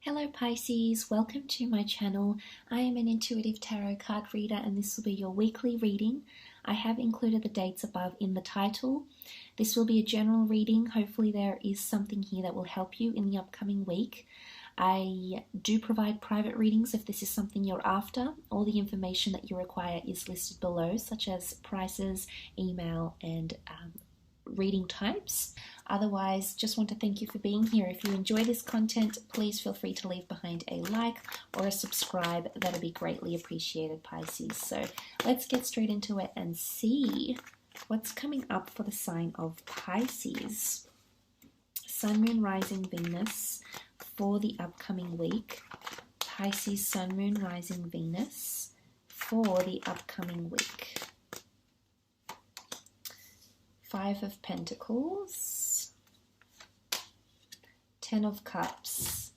Hello Pisces, welcome to my channel. I am an intuitive tarot card reader and this will be your weekly reading. I have included the dates above in the title. This will be a general reading. Hopefully there is something here that will help you in the upcoming week. I do provide private readings if this is something you're after. All the information that you require is listed below, such as prices, email, and reading types. Otherwise, just want to thank you for being here. If you enjoy this content, please feel free to leave behind a like or a subscribe. That'll be greatly appreciated, Pisces. So let's get straight into it and see what's coming up for the sign of Pisces. Sun, Moon, Rising, Venus for the upcoming week. Pisces, Sun, Moon, Rising, Venus for the upcoming week. Five of Pentacles, Ten of Cups,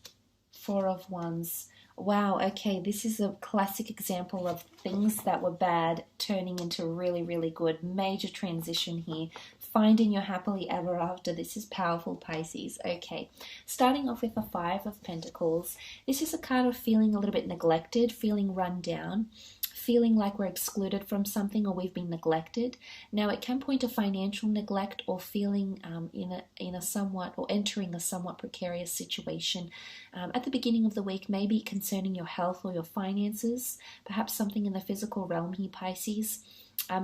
Four of Wands. Wow, okay, this is a classic example of things that were bad turning into really, really good. Major transition here. Finding your happily ever after. This is powerful, Pisces. Okay, starting off with the Five of Pentacles. This is a card of feeling a little bit neglected, feeling run down, feeling like we're excluded from something or we've been neglected. Now it can point to financial neglect or feeling in a somewhat or entering a somewhat precarious situation at the beginning of the week, maybe concerning your health or your finances, perhaps something in the physical realm here, Pisces.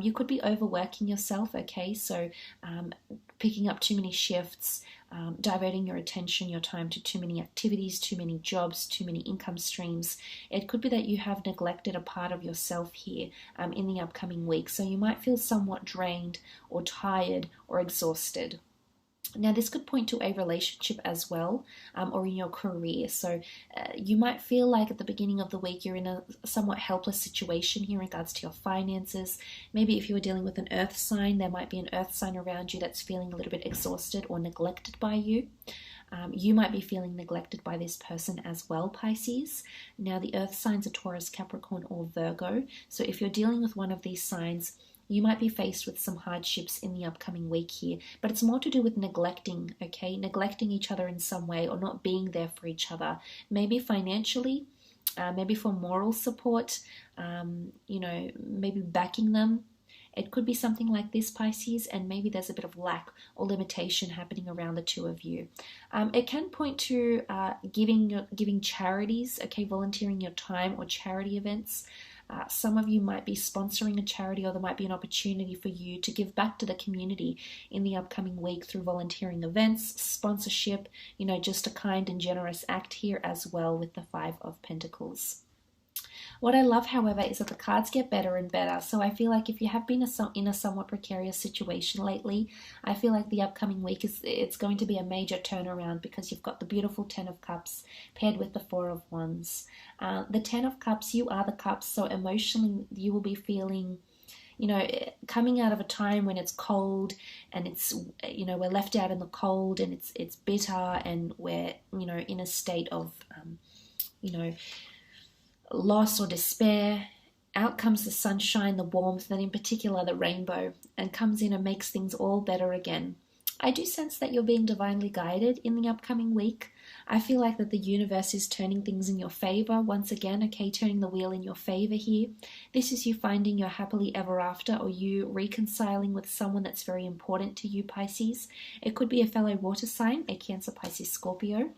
You could be overworking yourself, okay, so picking up too many shifts, diverting your attention, your time to too many activities, too many jobs, too many income streams. It could be that you have neglected a part of yourself here in the upcoming week, so you might feel somewhat drained or tired or exhausted. Now this could point to a relationship as well, or in your career. So you might feel like at the beginning of the week you're in a somewhat helpless situation here in regards to your finances. Maybe if you were dealing with an earth sign, there might be an earth sign around you that's feeling a little bit exhausted or neglected by you. You might be feeling neglected by this person as well, Pisces. Now the earth signs are Taurus, Capricorn, or Virgo. So if you're dealing with one of these signs, you might be faced with some hardships in the upcoming week here, but it's more to do with neglecting, okay? Neglecting each other in some way or not being there for each other. Maybe financially, maybe for moral support, maybe backing them. It could be something like this, Pisces, and maybe there's a bit of lack or limitation happening around the two of you. It can point to giving charities, okay, volunteering your time or charity events. Some of you might be sponsoring a charity, or there might be an opportunity for you to give back to the community in the upcoming week through volunteering events, sponsorship, just a kind and generous act here as well with the Five of Pentacles. What I love, however, is that the cards get better and better. So I feel like if you have been in a somewhat precarious situation lately, I feel like the upcoming week it's going to be a major turnaround because you've got the beautiful Ten of Cups paired with the Four of Wands. The Ten of Cups, you are the cups, so emotionally you will be feeling, coming out of a time when it's cold and it's, we're left out in the cold and it's bitter and we're, in a state of, loss or despair. Out comes the sunshine, the warmth, and in particular the rainbow, and comes in and makes things all better again. I do sense that you're being divinely guided in the upcoming week. I feel like that the universe is turning things in your favor once again, okay, turning the wheel in your favor here. This is you finding your happily ever after, or you reconciling with someone that's very important to you, Pisces. It could be a fellow water sign, a Cancer, Pisces, Scorpio.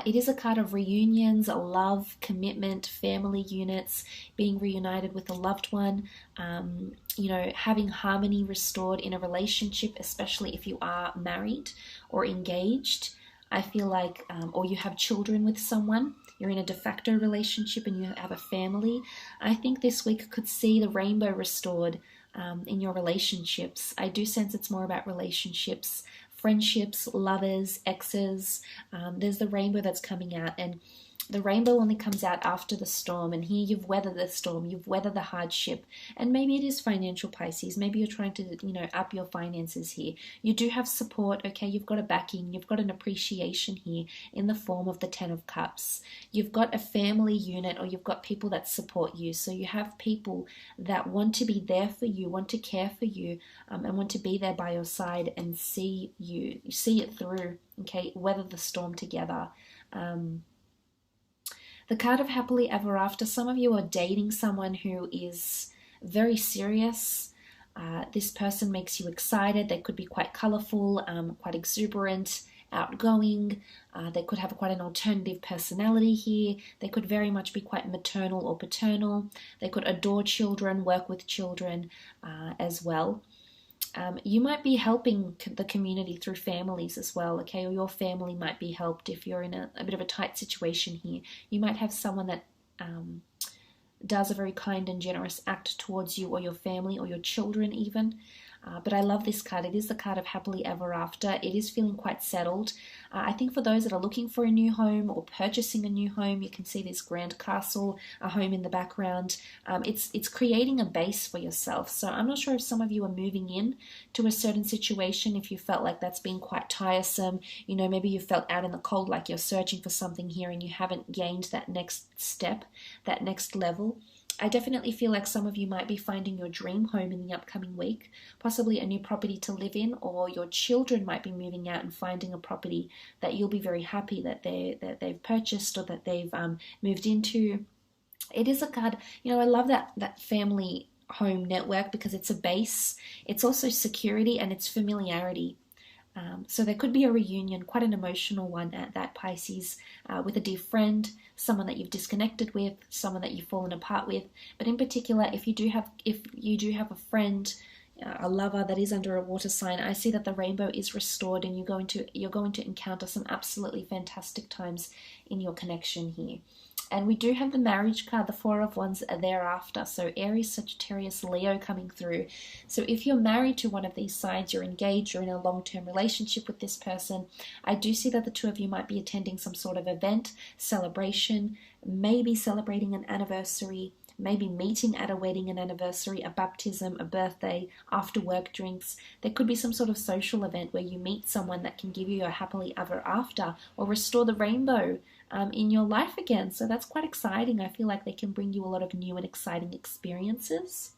It is a card of reunions, love, commitment, family units, being reunited with a loved one, having harmony restored in a relationship, especially if you are married or engaged. I feel like, or you have children with someone, you're in a de facto relationship and you have a family. I think this week could see the rainbow restored in your relationships. I do sense it's more about relationships, friendships, lovers, exes. There's the rainbow that's coming out, and the rainbow only comes out after the storm, and here you've weathered the storm, you've weathered the hardship, and maybe it is financial, Pisces. Maybe you're trying to, up your finances here. You do have support, okay? You've got a backing, you've got an appreciation here in the form of the Ten of Cups. You've got a family unit, or you've got people that support you. So you have people that want to be there for you, want to care for you, and want to be there by your side and see it through, okay? Weather the storm together. The card of happily ever after. Some of you are dating someone who is very serious. This person makes you excited. They could be quite colorful, quite exuberant, outgoing. They could have quite an alternative personality here. They could very much be quite maternal or paternal. They could adore children, work with children as well. You might be helping the community through families as well, okay? Or your family might be helped if you're in a bit of a tight situation here. You might have someone that does a very kind and generous act towards you or your family or your children even. But I love this card. It is the card of happily ever after. It is feeling quite settled. I think for those that are looking for a new home or purchasing a new home, you can see this grand castle, a home in the background. It's creating a base for yourself. So I'm not sure if some of you are moving in to a certain situation, if you felt like that's been quite tiresome. You know, maybe you felt out in the cold, like you're searching for something here and you haven't gained that next step, that next level. I definitely feel like some of you might be finding your dream home in the upcoming week, possibly a new property to live in, or your children might be moving out and finding a property that you'll be very happy that they've purchased or that they've moved into. It is a card, you know, I love that family home network because it's a base, it's also security, and it's familiarity. So there could be a reunion, quite an emotional one at that, Pisces, with a dear friend, someone that you've disconnected with, someone that you've fallen apart with. But in particular, if you do have a friend, a lover that is under a water sign, I see that the rainbow is restored, and you're going to encounter some absolutely fantastic times in your connection here. And we do have the marriage card, the Four of Wands thereafter. So Aries, Sagittarius, Leo coming through. So if you're married to one of these signs, you're engaged, you're in a long-term relationship with this person, I do see that the two of you might be attending some sort of event, celebration, maybe celebrating an anniversary, maybe meeting at a wedding, an anniversary, a baptism, a birthday, after work drinks. There could be some sort of social event where you meet someone that can give you a happily ever after or restore the rainbow in your life again. So that's quite exciting. I feel like they can bring you a lot of new and exciting experiences.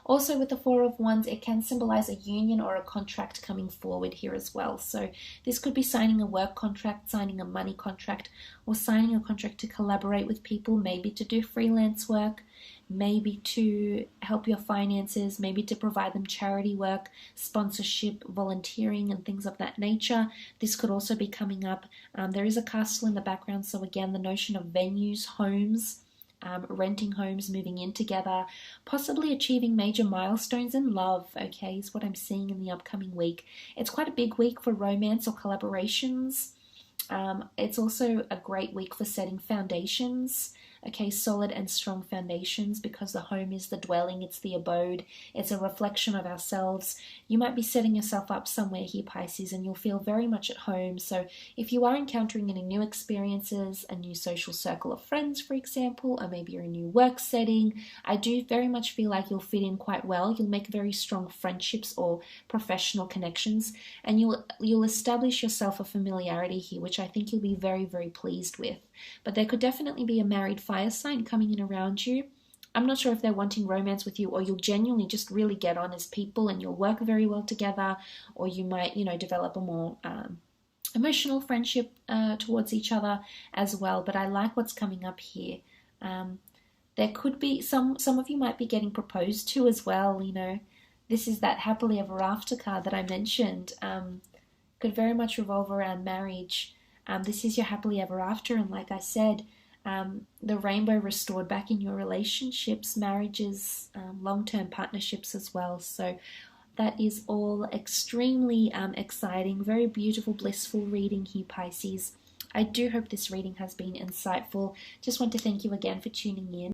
Also with the Four of Wands, it can symbolize a union or a contract coming forward here as well. So this could be signing a work contract, signing a money contract, or signing a contract to collaborate with people, maybe to do freelance work, maybe to help your finances, maybe to provide them charity work, sponsorship, volunteering, and things of that nature. This could also be coming up. There is a castle in the background, so again, the notion of venues, homes, renting homes, moving in together, possibly achieving major milestones in love, okay, is what I'm seeing in the upcoming week. It's quite a big week for romance or collaborations. It's also a great week for setting foundations, okay, solid and strong foundations, because the home is the dwelling, it's the abode, it's a reflection of ourselves. You might be setting yourself up somewhere here, Pisces, and you'll feel very much at home. So if you are encountering any new experiences, a new social circle of friends, for example, or maybe you're in a new work setting, I do very much feel like you'll fit in quite well. You'll make very strong friendships or professional connections, and you'll establish yourself a familiarity here, which I think you'll be very, very pleased with. But there could definitely be a married fire sign coming in around you. I'm not sure if they're wanting romance with you, or you'll genuinely just really get on as people and you'll work very well together, or you might, develop a more emotional friendship towards each other as well. But I like what's coming up here. There could be some of you might be getting proposed to as well. This is that happily ever after card that I mentioned. Could very much revolve around marriage. This is your happily ever after, and like I said, the rainbow restored back in your relationships, marriages, long-term partnerships as well. So that is all extremely exciting, very beautiful, blissful reading here, Pisces. I do hope this reading has been insightful. Just want to thank you again for tuning in.